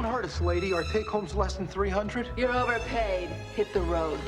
hurt us, lady. Our take-home's less than 300. You're overpaid. Hit the road.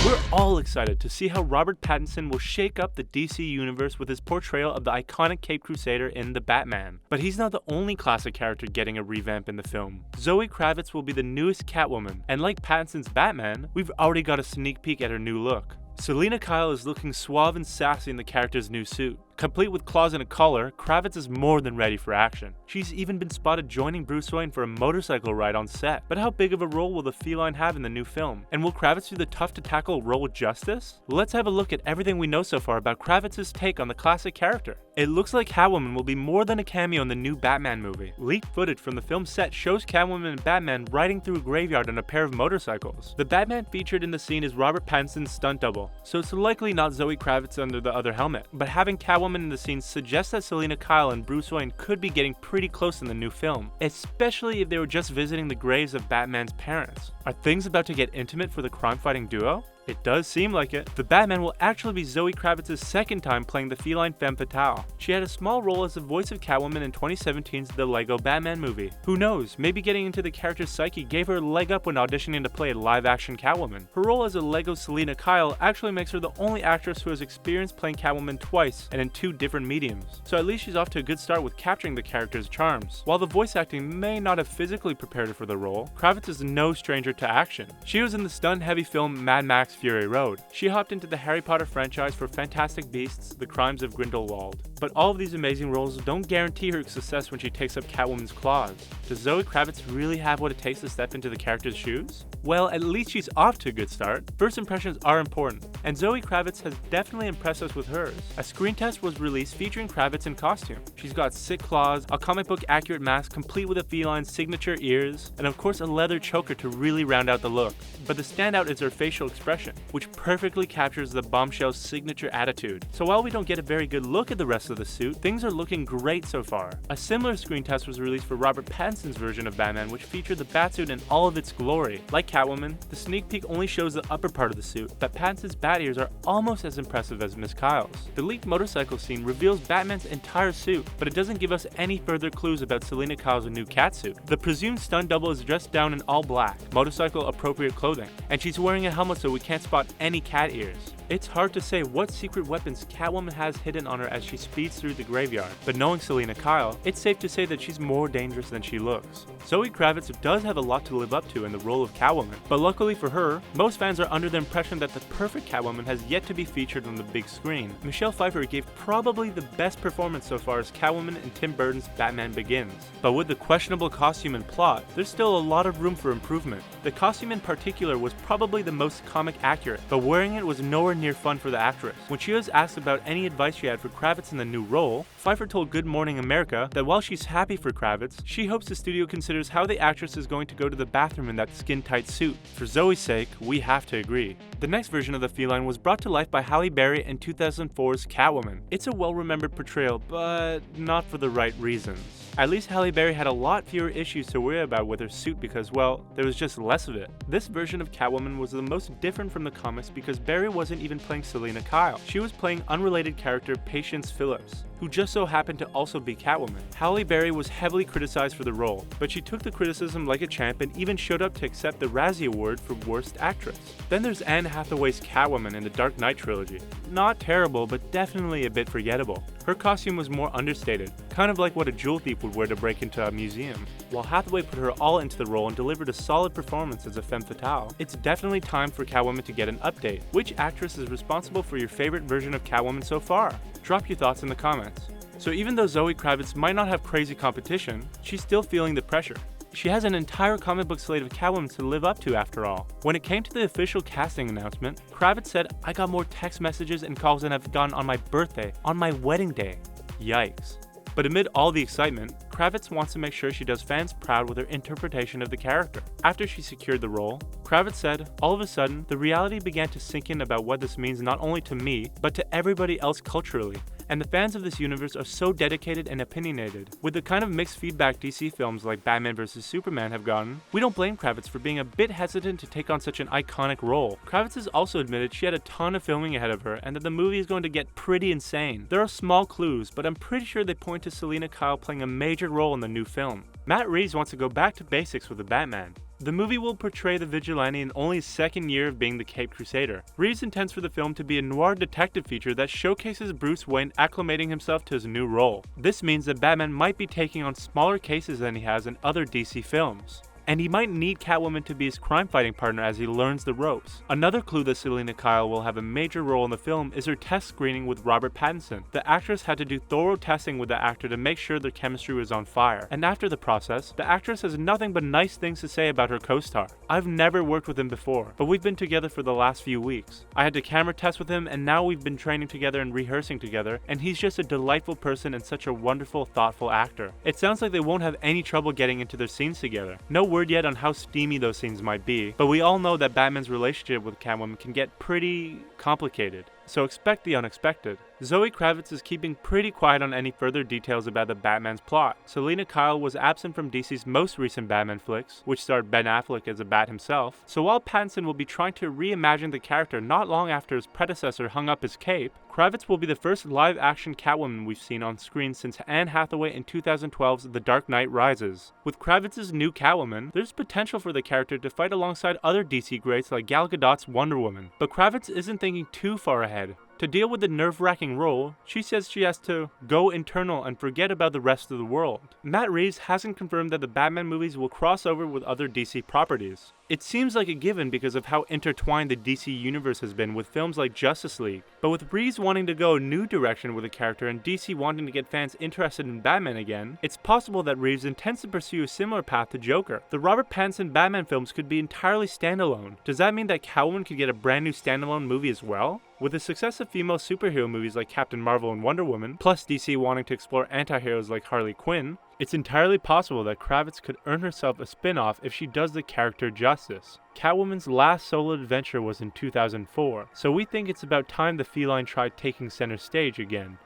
We're all excited to see how Robert Pattinson will shake up the DC universe with his portrayal of the iconic Caped Crusader in The Batman. But he's not the only classic character getting a revamp in the film. Zoe Kravitz will be the newest Catwoman, and like Pattinson's Batman, we've already got a sneak peek at her new look. Selina Kyle is looking suave and sassy in the character's new suit. Complete with claws and a collar, Kravitz is more than ready for action. She's even been spotted joining Bruce Wayne for a motorcycle ride on set. But how big of a role will the feline have in the new film? And will Kravitz do the tough-to-tackle role justice? Let's have a look at everything we know so far about Kravitz's take on the classic character. It looks like Catwoman will be more than a cameo in the new Batman movie. Leaked footage from the film set shows Catwoman and Batman riding through a graveyard on a pair of motorcycles. The Batman featured in the scene is Robert Pattinson's stunt double, so it's likely not Zoe Kravitz under the other helmet. But having Catwoman in the scene suggests that Selina Kyle and Bruce Wayne could be getting pretty close in the new film, especially if they were just visiting the graves of Batman's parents. Are things about to get intimate for the crime-fighting duo? It does seem like it. The Batman will actually be Zoe Kravitz's second time playing the feline femme fatale. She had a small role as the voice of Catwoman in 2017's The Lego Batman movie. Who knows, maybe getting into the character's psyche gave her a leg up when auditioning to play a live-action Catwoman. Her role as a Lego Selina Kyle actually makes her the only actress who has experience playing Catwoman twice and in two different mediums. So at least she's off to a good start with capturing the character's charms. While the voice acting may not have physically prepared her for the role, Kravitz is no stranger to action. She was in the stunt-heavy film Mad Max Fury Road. She hopped into the Harry Potter franchise for Fantastic Beasts: The Crimes of Grindelwald. But all of these amazing roles don't guarantee her success when she takes up Catwoman's claws. Does Zoe Kravitz really have what it takes to step into the character's shoes? Well, at least she's off to a good start. First impressions are important, and Zoe Kravitz has definitely impressed us with hers. A screen test was released featuring Kravitz in costume. She's got sick claws, a comic book accurate mask complete with a feline's signature ears, and of course a leather choker to really round out the look. But the standout is her facial expression, which perfectly captures the bombshell's signature attitude. So while we don't get a very good look at the rest of the suit, things are looking great so far. A similar screen test was released for Robert Pattinson's version of Batman, which featured the Batsuit in all of its glory. Like Catwoman, the sneak peek only shows the upper part of the suit, but Pattinson's bat ears are almost as impressive as Miss Kyle's. The leaked motorcycle scene reveals Batman's entire suit, but it doesn't give us any further clues about Selina Kyle's new catsuit. The presumed stunt double is dressed down in all black, motorcycle appropriate clothing, and she's wearing a helmet so we can't spot any cat ears. It's hard to say what secret weapons Catwoman has hidden on her as she speeds through the graveyard, but knowing Selina Kyle, it's safe to say that she's more dangerous than she looks. Zoe Kravitz does have a lot to live up to in the role of Catwoman, but luckily for her, most fans are under the impression that the perfect Catwoman has yet to be featured on the big screen. Michelle Pfeiffer gave probably the best performance so far as Catwoman in Tim Burton's Batman Begins. But with the questionable costume and plot, there's still a lot of room for improvement. The costume in particular was probably the most comic accurate, but wearing it was nowhere near fun for the actress. When she was asked about any advice she had for Kravitz in the new role, Pfeiffer told Good Morning America that while she's happy for Kravitz, she hopes the studio considers how the actress is going to go to the bathroom in that skin-tight suit. For Zoe's sake, we have to agree. The next version of the feline was brought to life by Halle Berry in 2004's Catwoman. It's a well-remembered portrayal, but not for the right reasons. At least Halle Berry had a lot fewer issues to worry about with her suit because, well, there was just less of it. This version of Catwoman was the most different from the comics because Berry wasn't even playing Selina Kyle. She was playing unrelated character Patience Phillips, who just so happened to also be Catwoman. Halle Berry was heavily criticized for the role, but she took the criticism like a champ and even showed up to accept the Razzie Award for Worst Actress. Then there's Anne Hathaway's Catwoman in the Dark Knight trilogy. Not terrible, but definitely a bit forgettable. Her costume was more understated, kind of like what a jewel thief would wear to break into a museum. While Hathaway put her all into the role and delivered a solid performance as a femme fatale, it's definitely time for Catwoman to get an update. Which actress is responsible for your favorite version of Catwoman so far? Drop your thoughts in the comments. So even though Zoe Kravitz might not have crazy competition, she's still feeling the pressure. She has an entire comic book slate of Catwoman to live up to after all. When it came to the official casting announcement, Kravitz said, "I got more text messages and calls than I've gotten on my birthday, on my wedding day." Yikes. But amid all the excitement, Kravitz wants to make sure she does fans proud with her interpretation of the character. After she secured the role, Kravitz said, "All of a sudden, the reality began to sink in about what this means not only to me, but to everybody else culturally. And the fans of this universe are so dedicated and opinionated. With the kind of mixed feedback DC films like Batman vs Superman have gotten, we don't blame Kravitz for being a bit hesitant to take on such an iconic role." Kravitz has also admitted she had a ton of filming ahead of her and that the movie is going to get pretty insane. There are small clues, but I'm pretty sure they point to Selina Kyle playing a major role in the new film. Matt Reeves wants to go back to basics with the Batman. The movie will portray the vigilante in only his second year of being the Caped Crusader. Reeves intends for the film to be a noir detective feature that showcases Bruce Wayne acclimating himself to his new role. This means that Batman might be taking on smaller cases than he has in other DC films. And he might need Catwoman to be his crime-fighting partner as he learns the ropes. Another clue that Selina Kyle will have a major role in the film is her test screening with Robert Pattinson. The actress had to do thorough testing with the actor to make sure their chemistry was on fire. And after the process, the actress has nothing but nice things to say about her co-star. I've never worked with him before, but we've been together for the last few weeks. I had to camera test with him, and now we've been training together and rehearsing together, and he's just a delightful person and such a wonderful, thoughtful actor. It sounds like they won't have any trouble getting into their scenes together. No word yet on how steamy those scenes might be, but we all know that Batman's relationship with Catwoman can get pretty complicated, so expect the unexpected. Zoe Kravitz is keeping pretty quiet on any further details about the Batman's plot. Selina Kyle was absent from DC's most recent Batman flicks, which starred Ben Affleck as a Bat himself, so while Pattinson will be trying to reimagine the character not long after his predecessor hung up his cape, Kravitz will be the first live-action Catwoman we've seen on screen since Anne Hathaway in 2012's The Dark Knight Rises. With Kravitz's new Catwoman, there's potential for the character to fight alongside other DC greats like Gal Gadot's Wonder Woman, but Kravitz isn't thinking too far ahead. To deal with the nerve-wracking role, she says she has to go internal and forget about the rest of the world. Matt Reeves hasn't confirmed that the Batman movies will cross over with other DC properties. It seems like a given because of how intertwined the DC universe has been with films like Justice League, but with Reeves wanting to go a new direction with the character and DC wanting to get fans interested in Batman again, it's possible that Reeves intends to pursue a similar path to Joker. The Robert Pattinson Batman films could be entirely standalone. Does that mean that Catwoman could get a brand new standalone movie as well? With the success of female superhero movies like Captain Marvel and Wonder Woman, plus DC wanting to explore anti-heroes like Harley Quinn, it's entirely possible that Kravitz could earn herself a spin-off if she does the character justice. Catwoman's last solo adventure was in 2004, so we think it's about time the feline tried taking center stage again.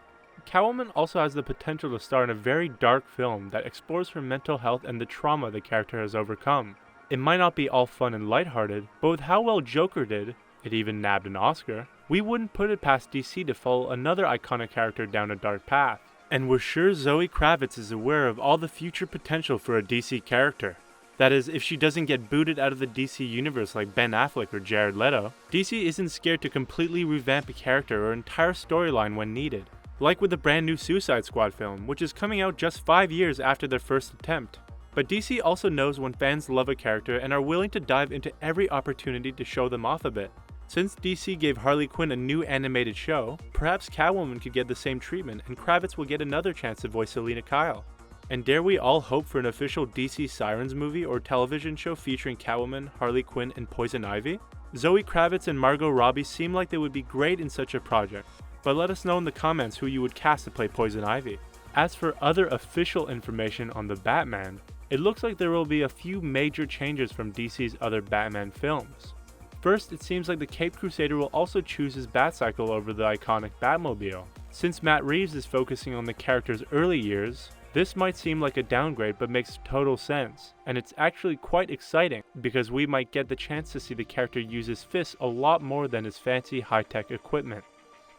Catwoman also has the potential to star in a very dark film that explores her mental health and the trauma the character has overcome. It might not be all fun and lighthearted, but with how well Joker did, it even nabbed an Oscar, we wouldn't put it past DC to follow another iconic character down a dark path. And we're sure Zoe Kravitz is aware of all the future potential for a DC character. That is, if she doesn't get booted out of the DC universe like Ben Affleck or Jared Leto, DC isn't scared to completely revamp a character or entire storyline when needed. Like with the brand new Suicide Squad film, which is coming out just 5 years after their first attempt. But DC also knows when fans love a character and are willing to dive into every opportunity to show them off a bit. Since DC gave Harley Quinn a new animated show, perhaps Catwoman could get the same treatment and Kravitz will get another chance to voice Selina Kyle. And dare we all hope for an official DC Sirens movie or television show featuring Catwoman, Harley Quinn, and Poison Ivy? Zoe Kravitz and Margot Robbie seem like they would be great in such a project, but let us know in the comments who you would cast to play Poison Ivy. As for other official information on the Batman, it looks like there will be a few major changes from DC's other Batman films. First, it seems like the Caped Crusader will also choose his Batcycle over the iconic Batmobile. Since Matt Reeves is focusing on the character's early years, this might seem like a downgrade but makes total sense, and it's actually quite exciting because we might get the chance to see the character use his fists a lot more than his fancy high-tech equipment.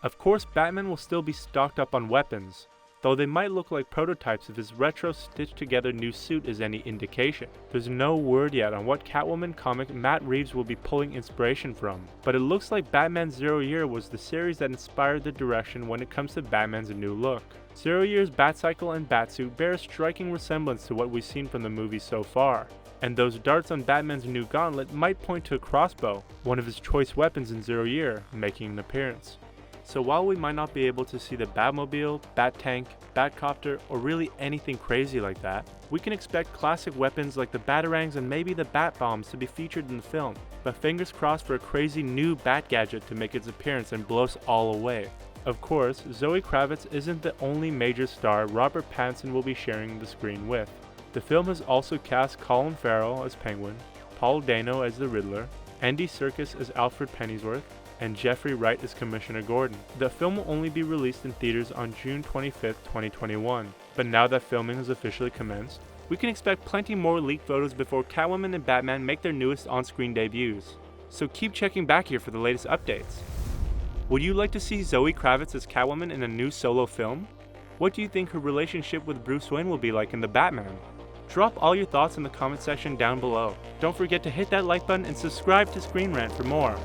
Of course, Batman will still be stocked up on weapons, though they might look like prototypes if his retro stitched together new suit is any indication. There's no word yet on what Catwoman comic Matt Reeves will be pulling inspiration from, but it looks like Batman Zero Year was the series that inspired the direction when it comes to Batman's new look. Zero Year's Batcycle and Batsuit bear a striking resemblance to what we've seen from the movie so far, and those darts on Batman's new gauntlet might point to a crossbow, one of his choice weapons in Zero Year, making an appearance. So while we might not be able to see the Batmobile, Bat-Tank, Batcopter, or really anything crazy like that, we can expect classic weapons like the Batarangs and maybe the Bat-Bombs to be featured in the film, but fingers crossed for a crazy new Bat-Gadget to make its appearance and blow us all away. Of course, Zoe Kravitz isn't the only major star Robert Pattinson will be sharing the screen with. The film has also cast Colin Farrell as Penguin, Paul Dano as the Riddler, Andy Serkis as Alfred Pennyworth, and Jeffrey Wright as Commissioner Gordon. The film will only be released in theaters on June 25, 2021, but now that filming has officially commenced, we can expect plenty more leaked photos before Catwoman and Batman make their newest on-screen debuts. So keep checking back here for the latest updates. Would you like to see Zoe Kravitz as Catwoman in a new solo film? What do you think her relationship with Bruce Wayne will be like in The Batman? Drop all your thoughts in the comment section down below. Don't forget to hit that like button and subscribe to ScreenRant for more.